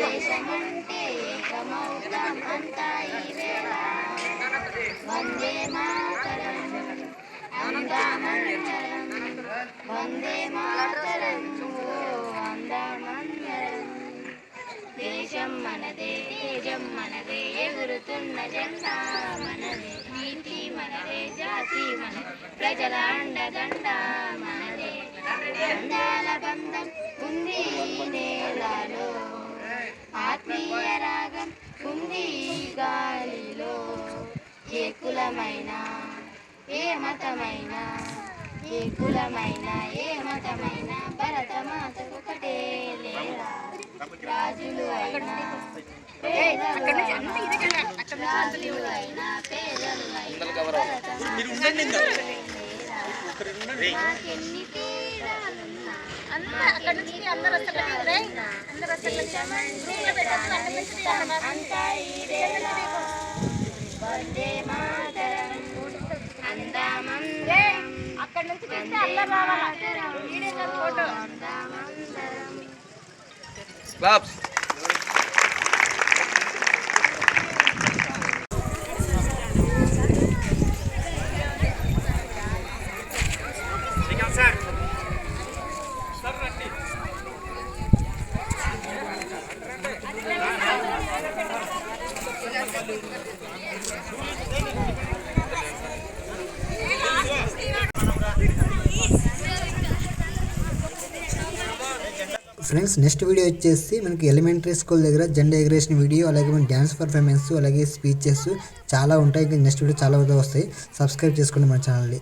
దేశమంటే ఏకమౌతం అంతా ఈ వేళ వందే మాతరం అందామందరం వందే మాతరం అందామందరం దేశం మనదే తేజం మనదే ఎగురుతున్న జెండా మనదే నీతి మనదే జాతి మనదే ప్రజల అండదండ మనదే అందాల బంధం ఉంది నేలలో ఆత్మీయ రాగం ఉంది గాలిలో ఏ కులమైన ఏ మతమైన ఏ కులమైన ఏ మతమైన భరతమాతకు ఒకటే లేరా రాజులు అయినా పేదలు అయినా పేదలు అయినా నాకెన్ని తీరాలున్నా అంతా వందే మాతరం అందామందరం అక్కడి నుంచి అందామందరం ఫ్రెండ్స్ నెక్స్ట్ వీడియో వచ్చేసి మనకి ఎలిమెంటరీ స్కూల్ దగ్గర జెండా ఎగరేషన్ వీడియో, అలాగే మన డ్యాన్స్ పర్ఫార్మెన్స్, అలాగే స్పీచెస్ చాలా ఉంటాయి. నెక్స్ట్ వీడియో చాలా వస్తాయి. సబ్స్క్రైబ్ చేసుకోండి మన ఛానల్ని.